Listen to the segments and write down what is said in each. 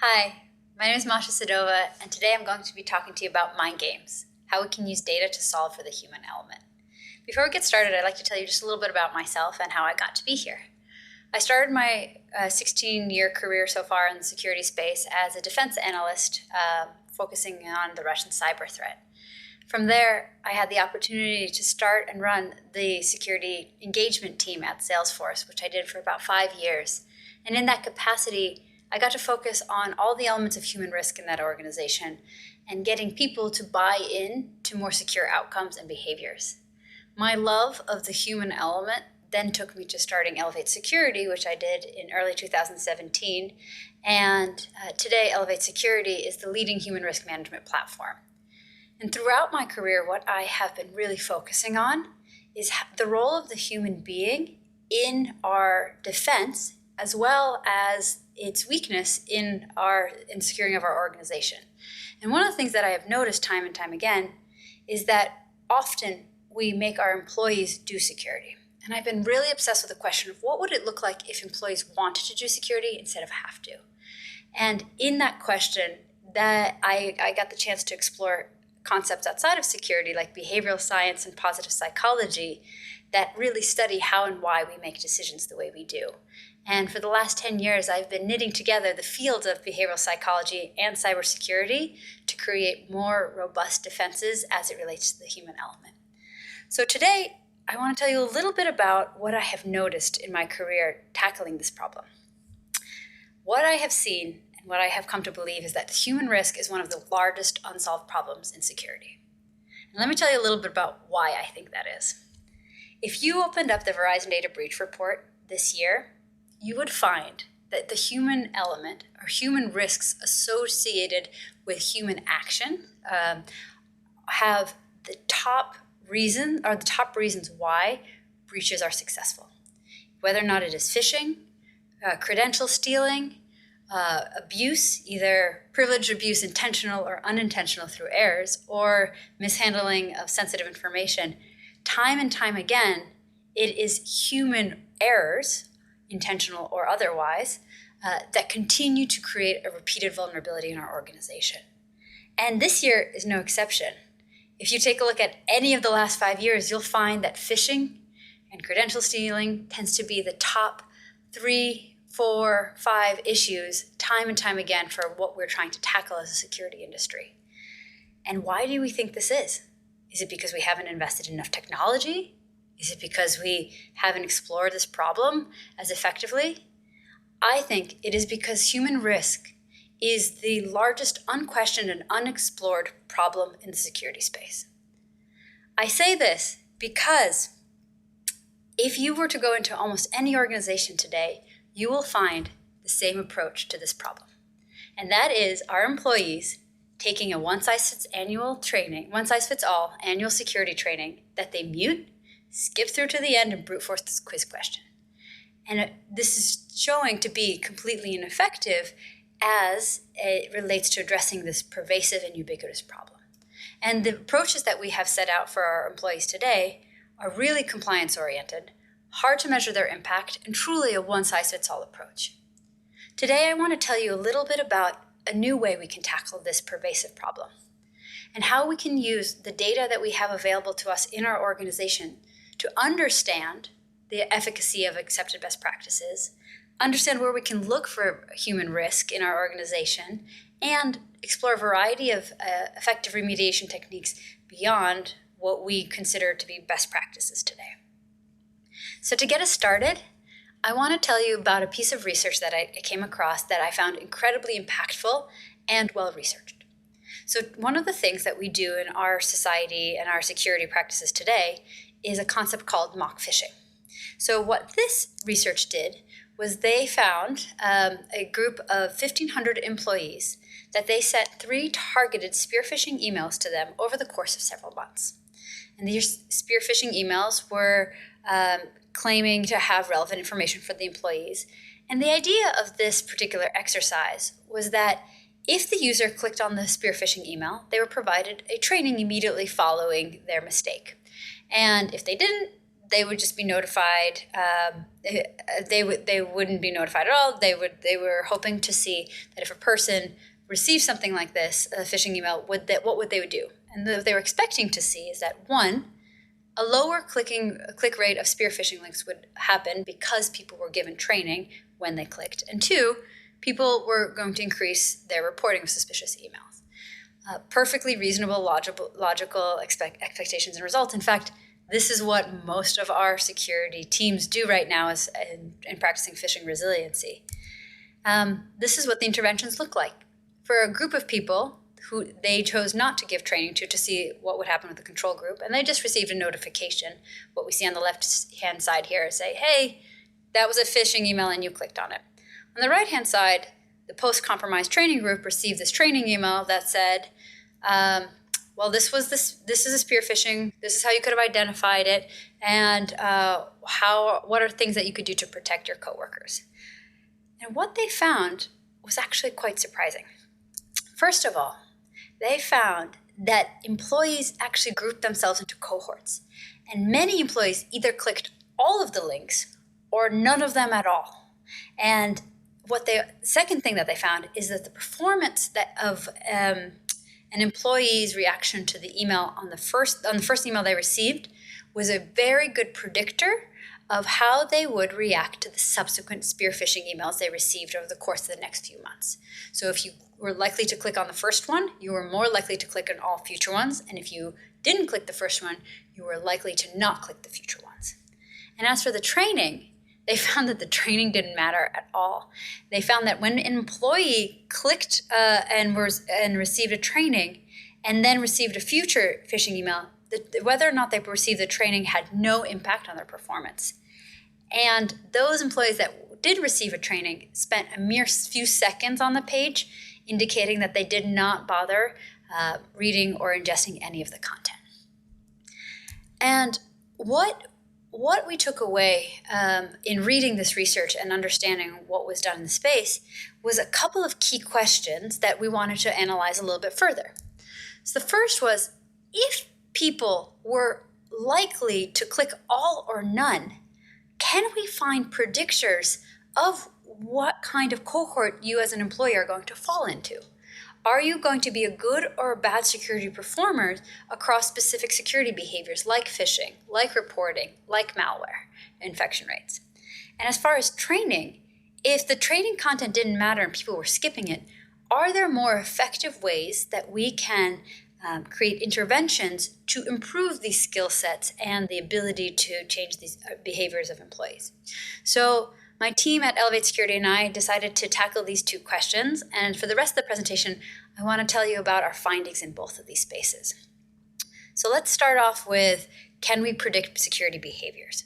Hi, my name is Masha Sedova, and today I'm going to be talking to you about mind games, how we can use data to solve for the human element. Before we get started, I'd like to tell you just a little bit about myself and how I got to be here. I started my 16-year career so far in the security space as a defense analyst, focusing on the Russian cyber threat. From there, I had the opportunity to start and run the security engagement team at Salesforce, which I did for about 5 years. And in that capacity, I got to focus on all the elements of human risk in that organization and getting people to buy in to more secure outcomes and behaviors. My love of the human element then took me to starting Elevate Security, which I did in early 2017. And today, Elevate Security is the leading human risk management platform. And throughout my career, what I have been really focusing on is the role of the human being in our defense, as well as its weakness in securing of our organization. And one of the things that I have noticed time and time again is that often we make our employees do security. And I've been really obsessed with the question of what would it look like if employees wanted to do security instead of have to. And in that question, that I got the chance to explore concepts outside of security like behavioral science and positive psychology that really study how and why we make decisions the way we do. And for the last 10 years, I've been knitting together the fields of behavioral psychology and cybersecurity to create more robust defenses as it relates to the human element. So today, I want to tell you a little bit about what I have noticed in my career tackling this problem. What I have seen and what I have come to believe is that human risk is one of the largest unsolved problems in security. And let me tell you a little bit about why I think that is. If you opened up the Verizon Data Breach Report this year, you would find that the human element or human risks associated with human action have the top reasons why breaches are successful. Whether or not it is phishing, credential stealing, abuse, either privileged abuse, intentional or unintentional through errors, or mishandling of sensitive information, time and time again, it is human errors, intentional or otherwise, that continue to create a repeated vulnerability in our organization. And this year is no exception. If you take a look at any of the last 5 years, you'll find that phishing and credential stealing tends to be the top 3, 4, 5 issues time and time again for what we're trying to tackle as a security industry. And why do we think this is? Is it because we haven't invested in enough technology? Is it because we haven't explored this problem as effectively? I think it is because human risk is the largest unquestioned and unexplored problem in the security space. I say this because if you were to go into almost any organization today, you will find the same approach to this problem. And that is our employees taking a one-size-fits-all annual security training that they mute, skip through to the end, and brute force this quiz question. And this is showing to be completely ineffective as it relates to addressing this pervasive and ubiquitous problem. And the approaches that we have set out for our employees today are really compliance-oriented, hard to measure their impact, and truly a one-size-fits-all approach. Today, I want to tell you a little bit about a new way we can tackle this pervasive problem and how we can use the data that we have available to us in our organization to understand the efficacy of accepted best practices, understand where we can look for human risk in our organization, and explore a variety of effective remediation techniques beyond what we consider to be best practices today. So to get us started, I want to tell you about a piece of research that I came across that I found incredibly impactful and well-researched. So one of the things that we do in our society and our security practices today is a concept called mock phishing. So what this research did was they found a group of 1,500 employees that they sent 3 targeted spear phishing emails to them over the course of several months. And these spear phishing emails were claiming to have relevant information for the employees. And the idea of this particular exercise was that if the user clicked on the spear phishing email, they were provided a training immediately following their mistake. And if they didn't, they would just be notified. They wouldn't be notified at all. They were hoping to see that if a person received something like this, a phishing email, what would they do? And what they were expecting to see is that, one, a lower click rate of spear phishing links would happen because people were given training when they clicked. And two, people were going to increase their reporting of suspicious emails. Perfectly reasonable, logical expectations and results. In fact, this is what most of our security teams do right now in practicing phishing resiliency. This is what the interventions look like. For a group of people who they chose not to give training to see what would happen with the control group, and they just received a notification. What we see on the left-hand side here is say, hey, that was a phishing email and you clicked on it. On the right-hand side, the post-compromised training group received this training email that said, well, this is a spear phishing. This is how you could have identified it, and what are things that you could do to protect your coworkers. And what they found was actually quite surprising. First of all, they found that employees actually grouped themselves into cohorts, and many employees either clicked all of the links or none of them at all. And second thing that they found is that the performance of an employee's reaction to the email on the first email they received was a very good predictor of how they would react to the subsequent spear phishing emails they received over the course of the next few months. So if you were likely to click on the first one, you were more likely to click on all future ones. And if you didn't click the first one, you were likely to not click the future ones. And as for the training, they found that the training didn't matter at all. They found that when an employee clicked and received a training and then received a future phishing email, whether or not they received the training had no impact on their performance. And those employees that did receive a training spent a mere few seconds on the page, indicating that they did not bother reading or ingesting any of the content. And what we took away in reading this research and understanding what was done in the space was a couple of key questions that we wanted to analyze a little bit further. So the first was, if people were likely to click all or none, can we find predictors of what kind of cohort you as an employee are going to fall into? Are you going to be a good or a bad security performer across specific security behaviors like phishing, like reporting, like malware, infection rates? And as far as training, if the training content didn't matter and people were skipping it, are there more effective ways that we can create interventions to improve these skill sets and the ability to change these behaviors of employees? So my team at Elevate Security and I decided to tackle these two questions. And for the rest of the presentation, I want to tell you about our findings in both of these spaces. So let's start off with, can we predict security behaviors?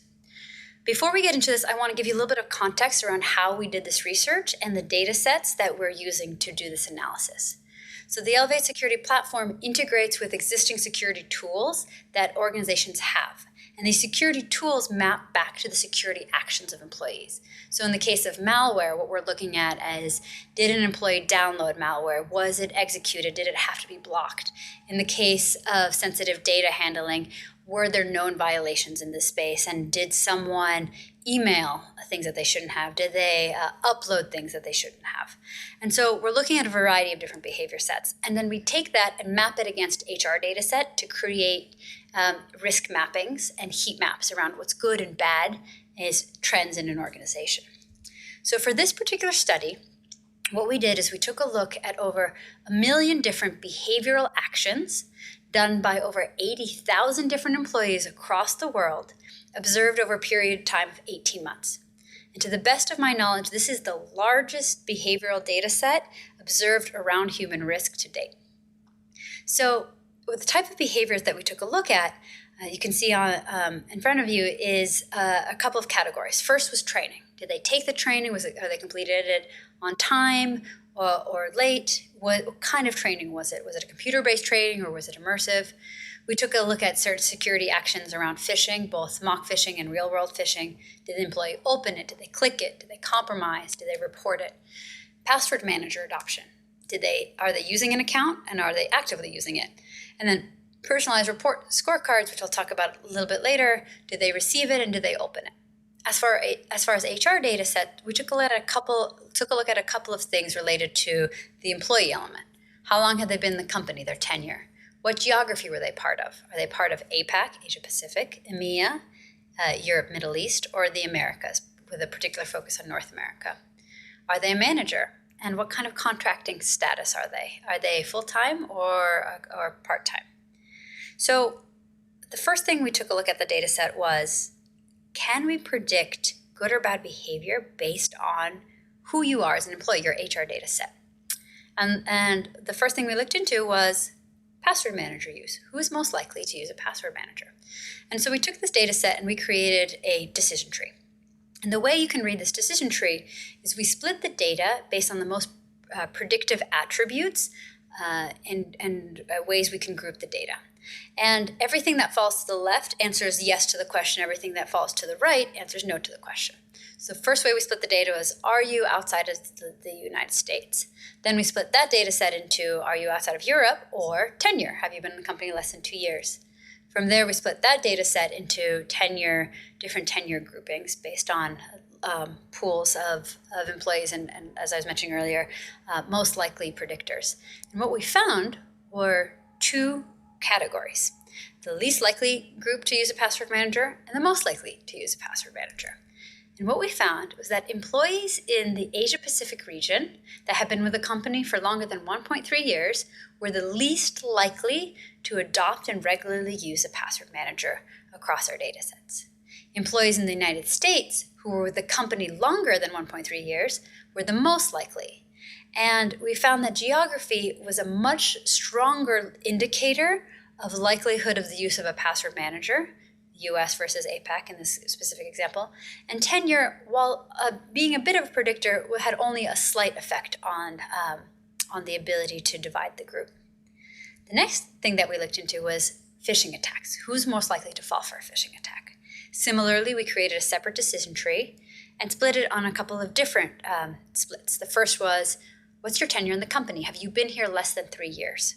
Before we get into this, I want to give you a little bit of context around how we did this research and the data sets that we're using to do this analysis. So the Elevate Security platform integrates with existing security tools that organizations have. And these security tools map back to the security actions of employees. So in the case of malware, what we're looking at is, did an employee download malware? Was it executed? Did it have to be blocked? In the case of sensitive data handling, were there known violations in this space? And did someone email things that they shouldn't have? Did they upload things that they shouldn't have? And so we're looking at a variety of different behavior sets. And then we take that and map it against HR data set to create risk mappings and heat maps around what's good and bad as trends in an organization. So for this particular study, what we did is we took a look at over 1 million different behavioral actions done by over 80,000 different employees across the world, observed over a period of time of 18 months. And to the best of my knowledge, this is the largest behavioral data set observed around human risk to date. So with the type of behaviors that we took a look at, you can see in front of you is a couple of categories. First was training. Did they take the training? Are they completed it on time or late? What kind of training was it? Was it a computer-based training or was it immersive? We took a look at certain security actions around phishing, both mock phishing and real-world phishing. Did the employee open it? Did they click it? Did they compromise? Did they report it? Password manager adoption. Are they using an account and are they actively using it? And then Personalized report scorecards, which I'll talk about a little bit later. Did they receive it and did they open it? As far as HR data set, we took a look at a couple of things related to the employee element. How long had they been in the company, their tenure? What geography were they part of? Are they part of APAC, Asia Pacific, EMEA, Europe, Middle East, or the Americas, with a particular focus on North America? Are they a manager? And what kind of contracting status are they? Are they full-time or part-time? So the first thing we took a look at the data set was, can we predict good or bad behavior based on who you are as an employee, your HR data set? And the first thing we looked into was password manager use. Who is most likely to use a password manager? And so we took this data set and we created a decision tree. And the way you can read this decision tree is we split the data based on the most predictive attributes and ways we can group the data. And everything that falls to the left answers yes to the question. Everything that falls to the right answers no to the question. So the first way we split the data was, are you outside of the United States? Then we split that data set into, are you outside of Europe, or tenure? Have you been in the company less than 2 years? From there, we split that data set into different tenure groupings based on pools of employees and, as I was mentioning earlier, most likely predictors. And what we found were two categories: the least likely group to use a password manager and the most likely to use a password manager. And what we found was that employees in the Asia Pacific region that had been with the company for longer than 1.3 years were the least likely to adopt and regularly use a password manager across our data sets. Employees in the United States who were with the company longer than 1.3 years were the most likely. And we found that geography was a much stronger indicator of likelihood of the use of a password manager, US versus APAC in this specific example. And tenure, while being a bit of a predictor, had only a slight effect on the ability to divide the group. The next thing that we looked into was phishing attacks. Who's most likely to fall for a phishing attack? Similarly, we created a separate decision tree and split it on a couple of different splits. The first was, what's your tenure in the company? Have you been here less than 3 years?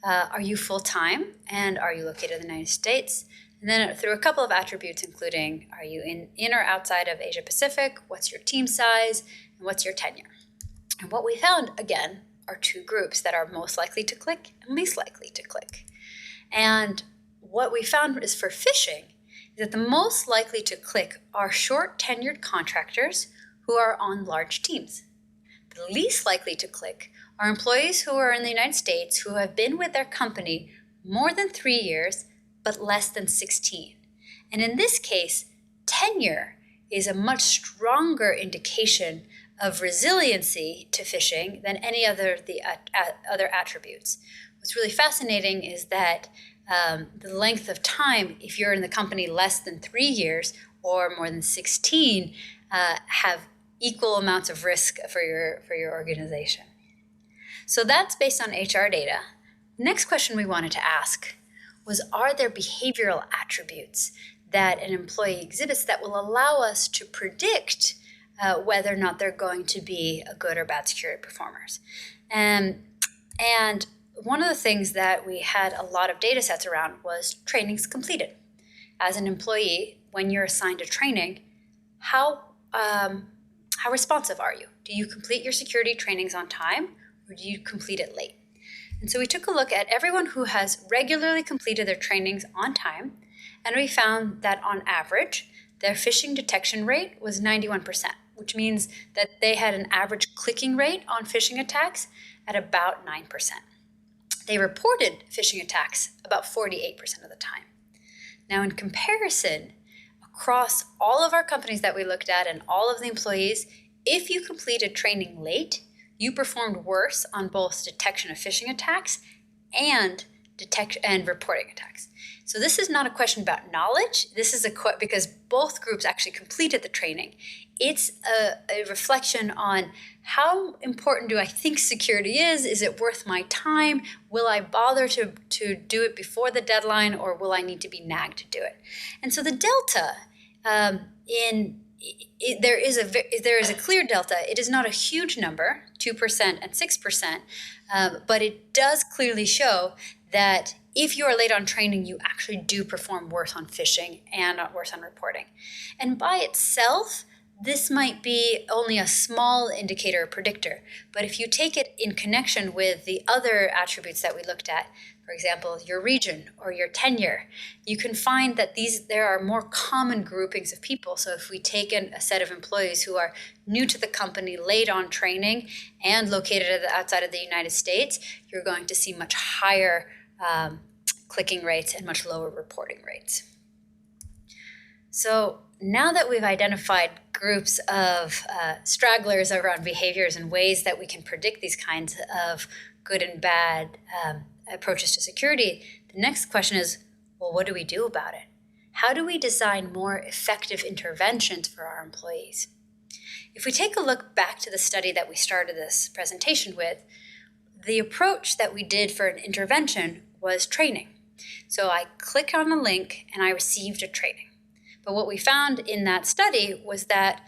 Are you full-time? And are you located in the United States? And then through a couple of attributes, including, are you in or outside of Asia Pacific? What's your team size? And what's your tenure? And what we found, again, are two groups that are most likely to click and least likely to click. And what we found is, for phishing, that the most likely to click are short tenured contractors who are on large teams. The least likely to click are employees who are in the United States who have been with their company more than 3 years, but less than 16. And in this case, tenure is a much stronger indication of resiliency to phishing than any other other attributes. What's really fascinating is that the length of time, if you're in the company less than 3 years or more than 16, have equal amounts of risk for your organization. So that's based on HR data. The next question we wanted to ask was, are there behavioral attributes that an employee exhibits that will allow us to predict whether or not they're going to be a good or bad security performers? And one of the things that we had a lot of data sets around was trainings completed. As an employee, when you're assigned a training, how responsive are you? Do you complete your security trainings on time, or do you complete it late? And so we took a look at everyone who has regularly completed their trainings on time, and we found that on average, their phishing detection rate was 91%, which means that they had an average clicking rate on phishing attacks at about 9%. They reported phishing attacks about 48% of the time. Now, in comparison, across all of our companies that we looked at and all of the employees, if you completed training late, you performed worse on both detection of phishing attacks and reporting attacks. So this is not a question about knowledge. This is because both groups actually completed the training. It's a reflection on, how important do I think security is? Is it worth my time? Will I bother to do it before the deadline, or will I need to be nagged to do it? And so the delta there is a clear delta. It is not a huge number, 2% and 6%, but it does clearly show that if you are late on training, you actually do perform worse on phishing and worse on reporting. And by itself, this might be only a small indicator or predictor, but if you take it in connection with the other attributes that we looked at, for example, your region or your tenure, you can find that there are more common groupings of people. So if we take a set of employees who are new to the company, late on training, and located outside of the United States, you're going to see much higher clicking rates and much lower reporting rates. So now that we've identified groups of stragglers around behaviors and ways that we can predict these kinds of good and bad approaches to security, the next question is, well, what do we do about it? How do we design more effective interventions for our employees? If we take a look back to the study that we started this presentation with, the approach that we did for an intervention was training. So I clicked on a link and I received a training. But what we found in that study was that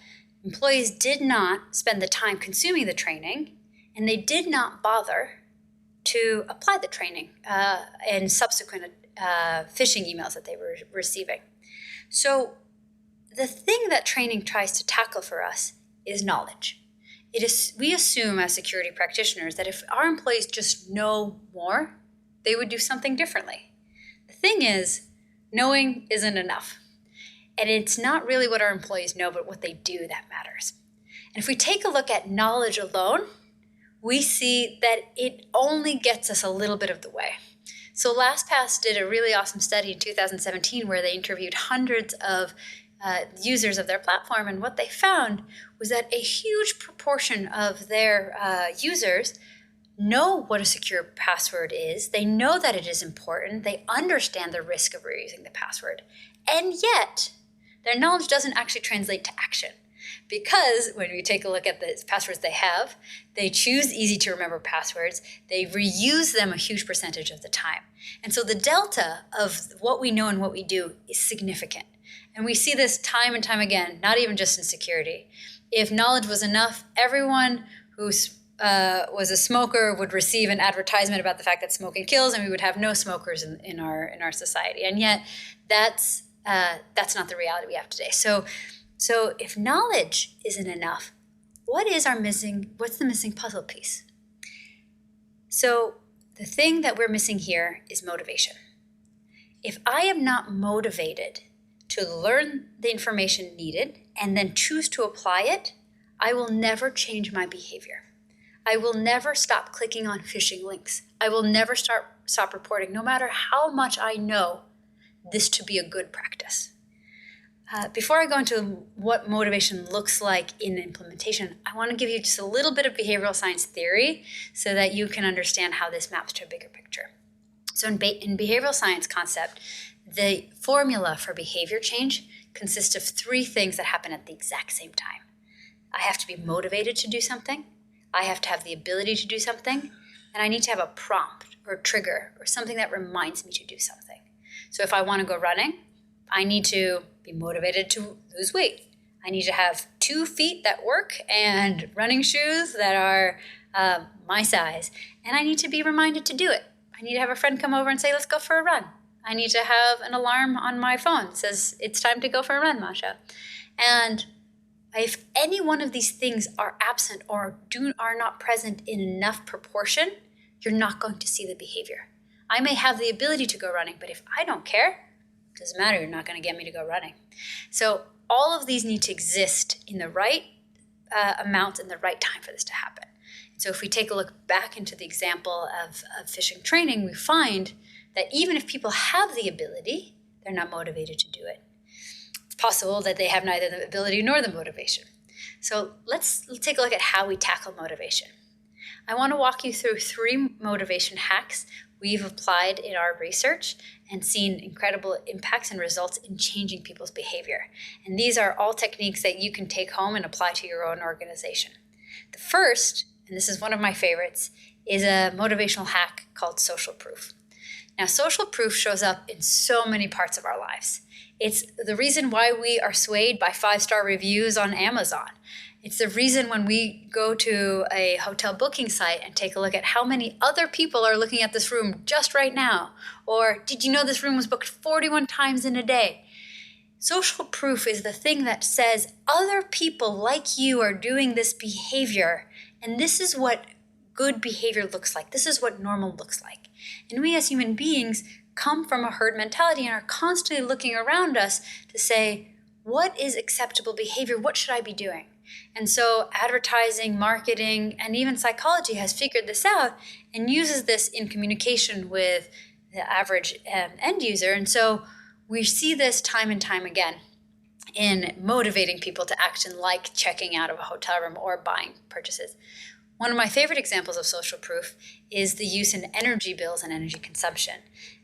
employees did not spend the time consuming the training, and they did not bother to apply the training in subsequent phishing emails that they were receiving. So the thing that training tries to tackle for us is knowledge. We assume as security practitioners that if our employees just know more, they would do something differently. The thing is, knowing isn't enough. And it's not really what our employees know, but what they do that matters. And if we take a look at knowledge alone, we see that it only gets us a little bit of the way. So LastPass did a really awesome study in 2017 where they interviewed hundreds of users of their platform, and what they found was that a huge proportion of their users know what a secure password is. They know that it is important. They understand the risk of reusing the password. And yet, their knowledge doesn't actually translate to action. Because when we take a look at the passwords they have, they choose easy to remember passwords. They reuse them a huge percentage of the time. And so the delta of what we know and what we do is significant. And we see this time and time again, not even just in security. If knowledge was enough, everyone who was a smoker would receive an advertisement about the fact that smoking kills, and we would have no smokers in our society. And yet, that's not the reality we have today. So if knowledge isn't enough, what's the missing puzzle piece? So the thing that we're missing here is motivation. If I am not motivated to learn the information needed and then choose to apply it, I will never change my behavior. I will never stop clicking on phishing links. I will never stop reporting, no matter how much I know this to be a good practice. Before I go into what motivation looks like in implementation, I want to give you just a little bit of behavioral science theory so that you can understand how this maps to a bigger picture. So in behavioral science concept, the formula for behavior change consists of three things that happen at the exact same time. I have to be motivated to do something, I have to have the ability to do something, and I need to have a prompt or a trigger or something that reminds me to do something. So if I want to go running, I need to be motivated to lose weight. I need to have 2 feet that work and running shoes that are my size. And I need to be reminded to do it. I need to have a friend come over and say, let's go for a run. I need to have an alarm on my phone that says, it's time to go for a run, Masha. And if any one of these things are absent or are not present in enough proportion, you're not going to see the behavior. I may have the ability to go running, but if I don't care, it doesn't matter, you're not going to get me to go running. So all of these need to exist in the right amount and the right time for this to happen. So if we take a look back into the example of phishing training, we find that even if people have the ability, they're not motivated to do it. It's possible that they have neither the ability nor the motivation. So let's take a look at how we tackle motivation. I want to walk you through 3 motivation hacks we've applied in our research and seen incredible impacts and results in changing people's behavior. And these are all techniques that you can take home and apply to your own organization. The first, and this is one of my favorites, is a motivational hack called social proof. Now, social proof shows up in so many parts of our lives. It's the reason why we are swayed by 5-star reviews on Amazon. It's the reason when we go to a hotel booking site and take a look at how many other people are looking at this room just right now, or did you know this room was booked 41 times in a day? Social proof is the thing that says other people like you are doing this behavior, and this is what good behavior looks like. This is what normal looks like. And we as human beings come from a herd mentality and are constantly looking around us to say, what is acceptable behavior? What should I be doing? And so advertising, marketing, and even psychology has figured this out and uses this in communication with the average end user. And so we see this time and time again in motivating people to action, like checking out of a hotel room or buying purchases. One of my favorite examples of social proof is the use in energy bills and energy consumption.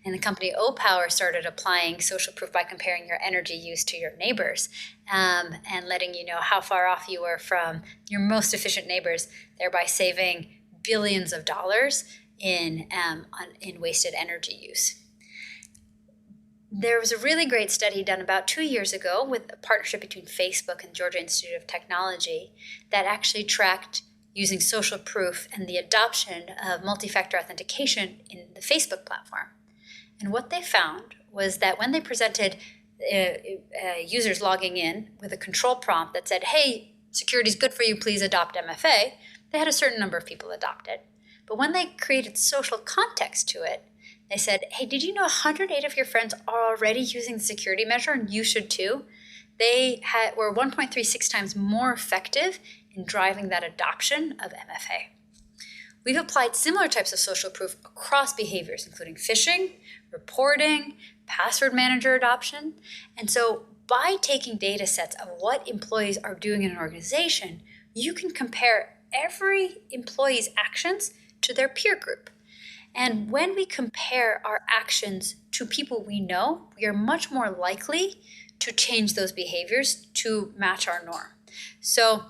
And the company O-Power started applying social proof by comparing your energy use to your neighbors and letting you know how far off you were from your most efficient neighbors, thereby saving billions of dollars in wasted energy use. There was a really great study done about 2 years ago with a partnership between Facebook and Georgia Institute of Technology that actually tracked using social proof and the adoption of multi-factor authentication in the Facebook platform. And what they found was that when they presented users logging in with a control prompt that said, hey, security is good for you, please adopt MFA, they had a certain number of people adopt it. But when they created social context to it, they said, hey, did you know 108 of your friends are already using the security measure and you should too? They were 1.36 times more effective in driving that adoption of MFA. We've applied similar types of social proof across behaviors, including phishing, reporting, password manager adoption. And so by taking data sets of what employees are doing in an organization, you can compare every employee's actions to their peer group. And when we compare our actions to people we know, we are much more likely to change those behaviors to match our norm. So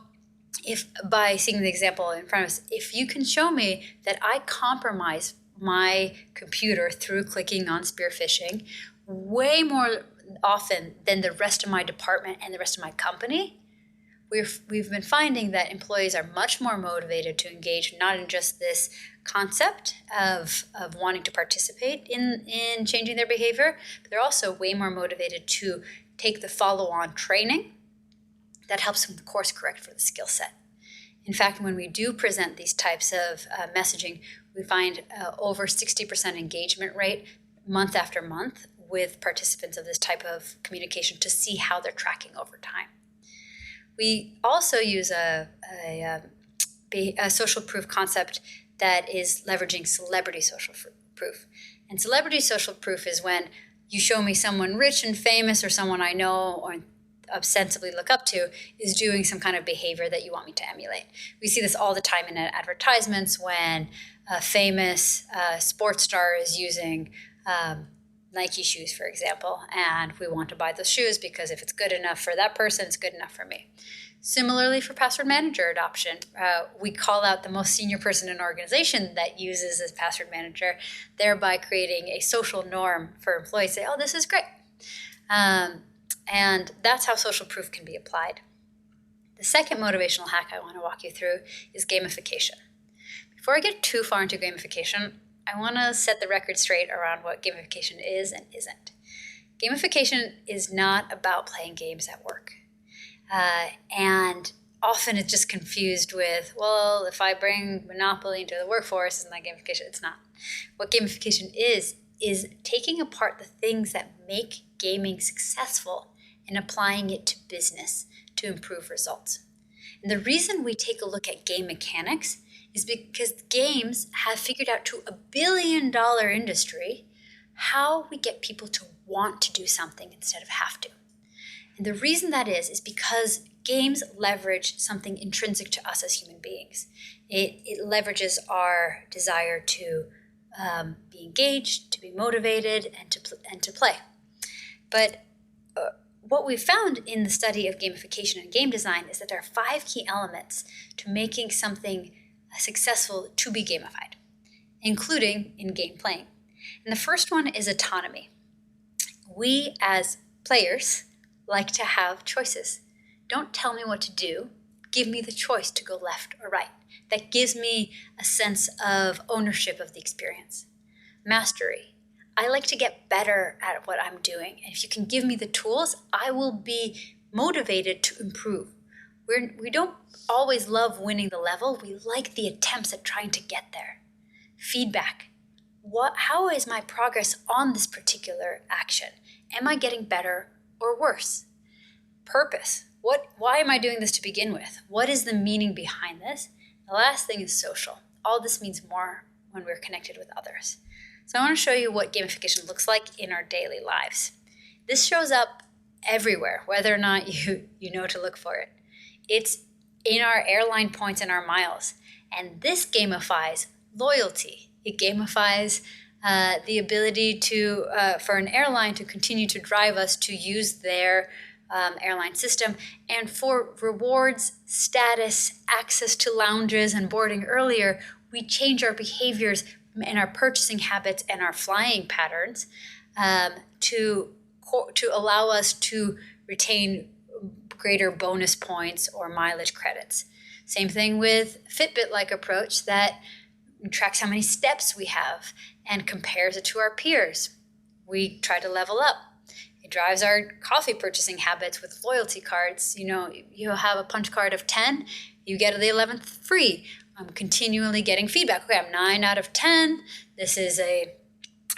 if by seeing the example in front of us, if you can show me that I compromise my computer through clicking on spear phishing way more often than the rest of my department and the rest of my company, we've been finding that employees are much more motivated to engage not in just this concept of wanting to participate in changing their behavior, but they're also way more motivated to take the follow-on training that helps them course correct for the skill set. In fact, when we do present these types of messaging, we find over 60% engagement rate month after month with participants of this type of communication to see how they're tracking over time. We also use a social proof concept that is leveraging celebrity social proof. And celebrity social proof is when you show me someone rich and famous or someone I know or ostensibly look up to is doing some kind of behavior that you want me to emulate. We see this all the time in advertisements when a famous sports star is using Nike shoes, for example, and we want to buy those shoes because if it's good enough for that person, it's good enough for me. Similarly, for password manager adoption, we call out the most senior person in an organization that uses this password manager, thereby creating a social norm for employees to say, oh, this is great. And that's how social proof can be applied. The second motivational hack I want to walk you through is gamification. Before I get too far into gamification, I want to set the record straight around what gamification is and isn't. Gamification is not about playing games at work. And often it's just confused with, well, if I bring Monopoly into the workforce, isn't that gamification? It's not. What gamification is taking apart the things that make gaming successful and applying it to business to improve results. And the reason we take a look at game mechanics is because games have figured out to $1 billion industry how we get people to want to do something instead of have to. And the reason that is because games leverage something intrinsic to us as human beings. It leverages our desire to be engaged, to be motivated, and to play. But what we found in the study of gamification and game design is that there are 5 key elements to making something successful to be gamified, including in-game playing. And the first one is autonomy. We as players like to have choices. Don't tell me what to do. give me the choice to go left or right, that gives me a sense of ownership of the experience. Mastery. I like to get better at what I'm doing. And if you can give me the tools, I will be motivated to improve. We don't always love winning the level. We like the attempts at trying to get there. Feedback. How is my progress on this particular action? Am I getting better or worse? Purpose. Why am I doing this to begin with? What is the meaning behind this? The last thing is social. All this means more when we're connected with others. So I want to show you what gamification looks like in our daily lives. This shows up everywhere, whether or not you know to look for it. It's in our airline points and our miles. And this gamifies loyalty. It gamifies the ability for an airline to continue to drive us to use their airline system, and for rewards, status, access to lounges, and boarding earlier, we change our behaviors and our purchasing habits and our flying patterns to allow us to retain greater bonus points or mileage credits. Same thing with Fitbit-like approach that tracks how many steps we have and compares it to our peers. We try to level up. It drives our coffee purchasing habits with loyalty cards. You have a punch card of 10, you get the 11th free. I'm continually getting feedback. Okay, I'm 9 out of 10. This is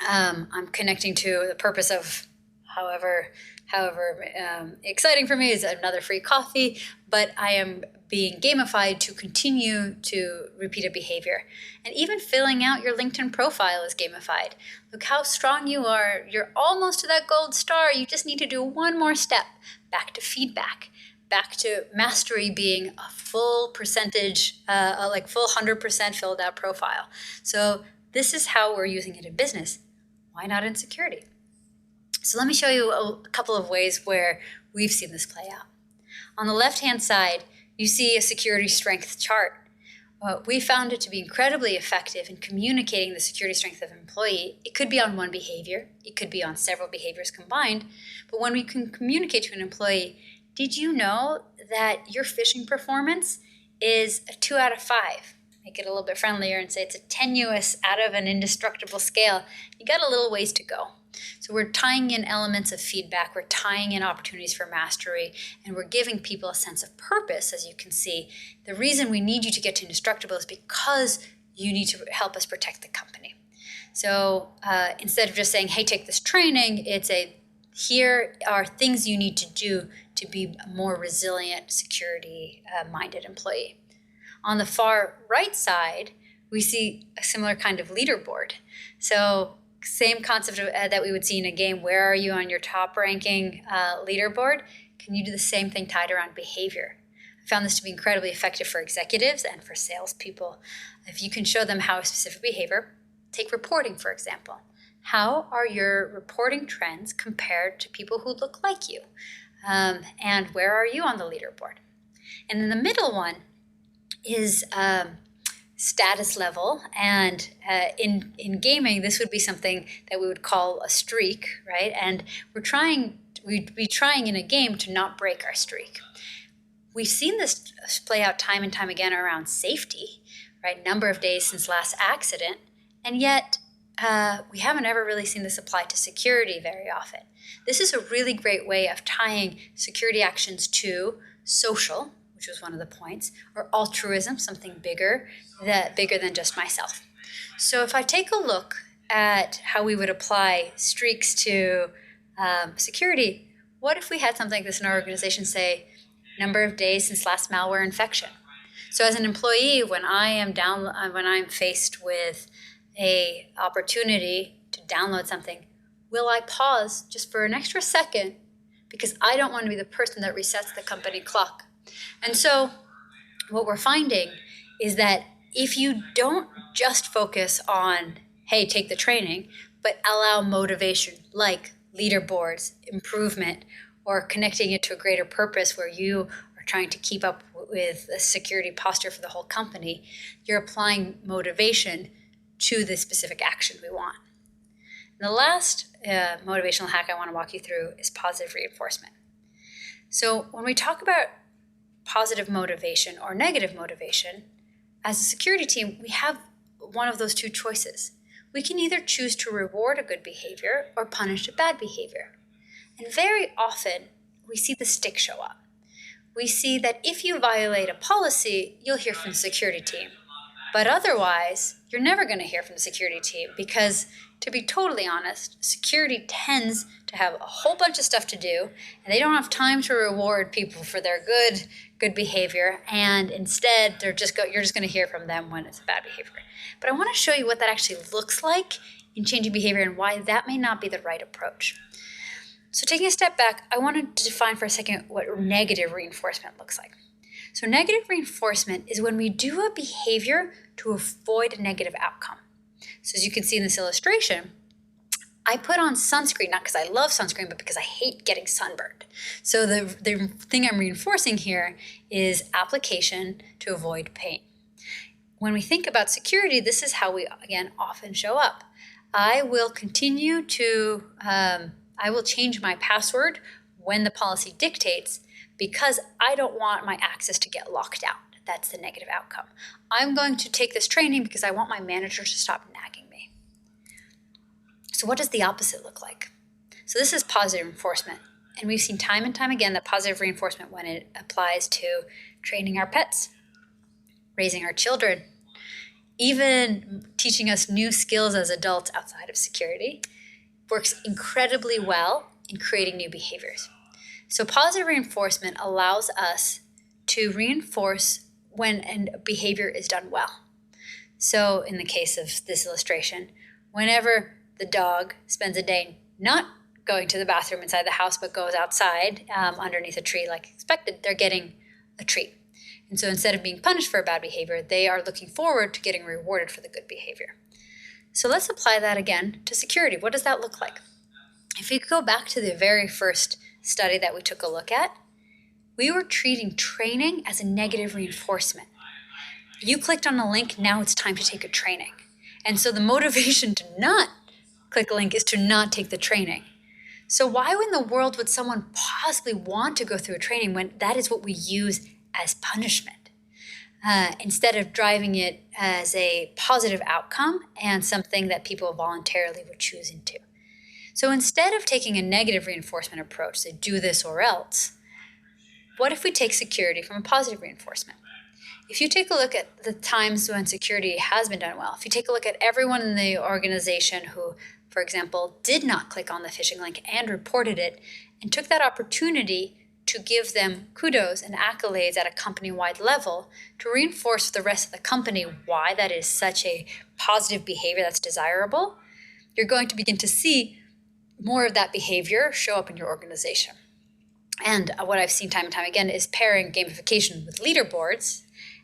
I'm connecting to the purpose of however exciting for me is another free coffee, but I am being gamified to continue to repeat a behavior. And even filling out your LinkedIn profile is gamified. Look how strong you are. You're almost to that gold star. You just need to do one more step. Back to feedback. Back to mastery being a full percentage, full 100% filled out profile. So this is how we're using it in business. Why not in security? So let me show you a couple of ways where we've seen this play out. On the left-hand side, you see a security strength chart. We found it to be incredibly effective in communicating the security strength of an employee. It could be on one behavior. It could be on several behaviors combined. But when we can communicate to an employee, did you know that your phishing performance is a 2 out of 5? Make it a little bit friendlier and say it's a tenuous out of an indestructible scale. You got a little ways to go. So we're tying in elements of feedback, we're tying in opportunities for mastery, and we're giving people a sense of purpose, as you can see. The reason we need you to get to indestructible is because you need to help us protect the company. So instead of just saying, hey, take this training, it's here are things you need to do to be a more resilient, security-minded employee. On the far right side, we see a similar kind of leaderboard. So same concept that we would see in a game. Where are you on your top ranking leaderboard? Can you do the same thing tied around behavior? I found this to be incredibly effective for executives and for salespeople. If you can show them how a specific behavior, take reporting, for example. How are your reporting trends compared to people who look like you? And where are you on the leaderboard? And then the middle one is status level, and in gaming, this would be something that we would call a streak, right? And we'd be trying in a game to not break our streak. We've seen this play out time and time again around safety, right? Number of days since last accident, and yet we haven't ever really seen this apply to security very often. This is a really great way of tying security actions to social, which was one of the points, or altruism, something bigger than just myself. So if I take a look at how we would apply streaks to security, what if we had something like this in our organization, say, number of days since last malware infection? So as an employee, when I'm faced with a opportunity to download something, will I pause just for an extra second because I don't want to be the person that resets the company clock? And so what we're finding is that if you don't just focus on, hey, take the training, but allow motivation like leaderboards, improvement, or connecting it to a greater purpose where you are trying to keep up with a security posture for the whole company, you're applying motivation to the specific action we want. And the last motivational hack I want to walk you through is positive reinforcement. So when we talk about positive motivation or negative motivation, as a security team, we have one of those two choices. We can either choose to reward a good behavior or punish a bad behavior. And very often, we see the stick show up. We see that if you violate a policy, you'll hear from the security team. But otherwise, you're never going to hear from the security team because, to be totally honest, security tends to have a whole bunch of stuff to do, and they don't have time to reward people for their good behavior, and instead you're just going to hear from them when it's a bad behavior. But I want to show you what that actually looks like in changing behavior and why that may not be the right approach. So taking a step back, I want to define for a second what negative reinforcement looks like. So negative reinforcement is when we do a behavior to avoid a negative outcome. So as you can see in this illustration, I put on sunscreen, not because I love sunscreen, but because I hate getting sunburned. So the thing I'm reinforcing here is application to avoid pain. When we think about security, this is how we, again, often show up. I will change my password when the policy dictates because I don't want my access to get locked out. That's the negative outcome. I'm going to take this training because I want my manager to stop nagging me. So what does the opposite look like? So this is positive reinforcement. And we've seen time and time again that positive reinforcement, when it applies to training our pets, raising our children, even teaching us new skills as adults outside of security, works incredibly well in creating new behaviors. So positive reinforcement allows us to reinforce when a behavior is done well. So in the case of this illustration, whenever the dog spends a day not going to the bathroom inside the house but goes outside underneath a tree like expected, they're getting a treat. And so instead of being punished for a bad behavior, they are looking forward to getting rewarded for the good behavior. So let's apply that again to security. What does that look like? If we go back to the very first study that we took a look at, we were treating training as a negative reinforcement. You clicked on a link, now it's time to take a training. And so the motivation to not click a link is to not take the training. So why in the world would someone possibly want to go through a training when that is what we use as punishment? Instead of driving it as a positive outcome and something that people voluntarily would choose into. So instead of taking a negative reinforcement approach, say do this or else, what if we take security from a positive reinforcement? If you take a look at the times when security has been done well, if you take a look at everyone in the organization who, for example, did not click on the phishing link and reported it and took that opportunity to give them kudos and accolades at a company-wide level to reinforce the rest of the company why that is such a positive behavior that's desirable, you're going to begin to see more of that behavior show up in your organization. And what I've seen time and time again is pairing gamification with leaderboards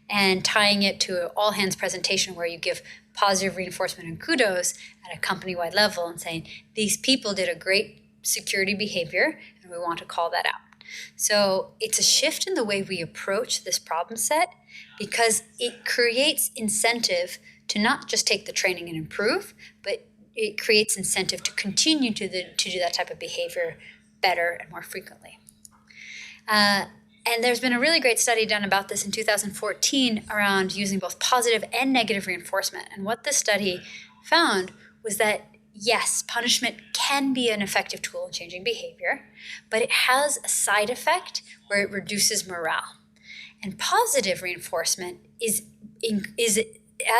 and tying it to an all-hands presentation where you give positive reinforcement and kudos at a company-wide level and saying, these people did a great security behavior and we want to call that out. So it's a shift in the way we approach this problem set because it creates incentive to not just take the training and improve, but it creates incentive to continue to do that type of behavior better and more frequently. And there's been a really great study done about this in 2014 around using both positive and negative reinforcement. And what this study found was that, yes, punishment can be an effective tool in changing behavior, but it has a side effect where it reduces morale. And positive reinforcement is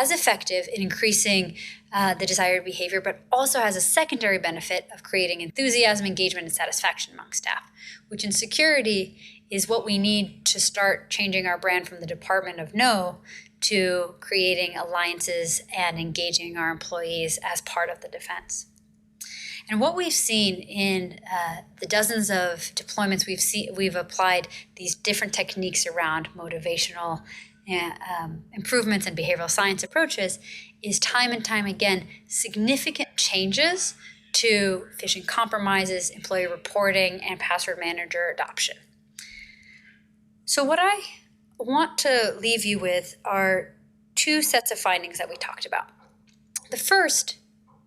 as effective in increasing the desired behavior, but also has a secondary benefit of creating enthusiasm, engagement, and satisfaction among staff, which in security is what we need to start changing our brand from the Department of No to creating alliances and engaging our employees as part of the defense. And what we've seen in the dozens of deployments we've applied these different techniques around motivational improvements and behavioral science approaches is time and time again significant changes to phishing compromises, employee reporting, and password manager adoption. So what I want to leave you with are two sets of findings that we talked about. The first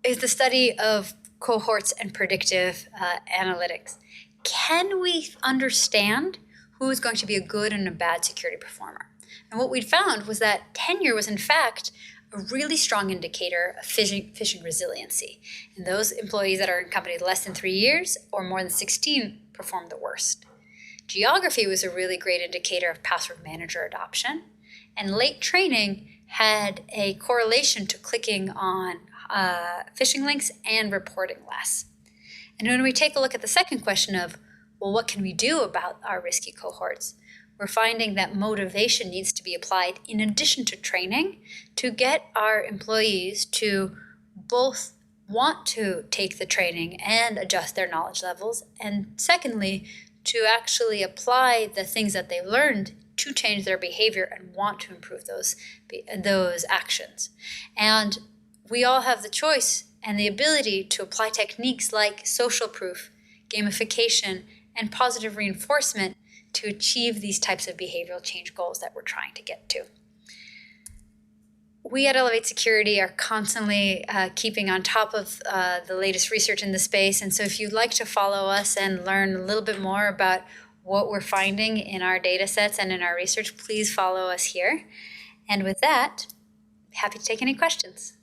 is the study of cohorts and predictive analytics. Can we understand who was going to be a good and a bad security performer. And what we found was that tenure was in fact a really strong indicator of phishing resiliency. And those employees that are in companies less than 3 years or more than 16 performed the worst. Geography was a really great indicator of password manager adoption. And late training had a correlation to clicking on phishing links and reporting less. And when we take a look at the second question of, well, what can we do about our risky cohorts? We're finding that motivation needs to be applied in addition to training to get our employees to both want to take the training and adjust their knowledge levels, and secondly, to actually apply the things that they've learned to change their behavior and want to improve those actions. And we all have the choice and the ability to apply techniques like social proof, gamification, and positive reinforcement to achieve these types of behavioral change goals that we're trying to get to. We at Elevate Security are constantly keeping on top of the latest research in the space. And so if you'd like to follow us and learn a little bit more about what we're finding in our data sets and in our research, please follow us here. And with that, happy to take any questions.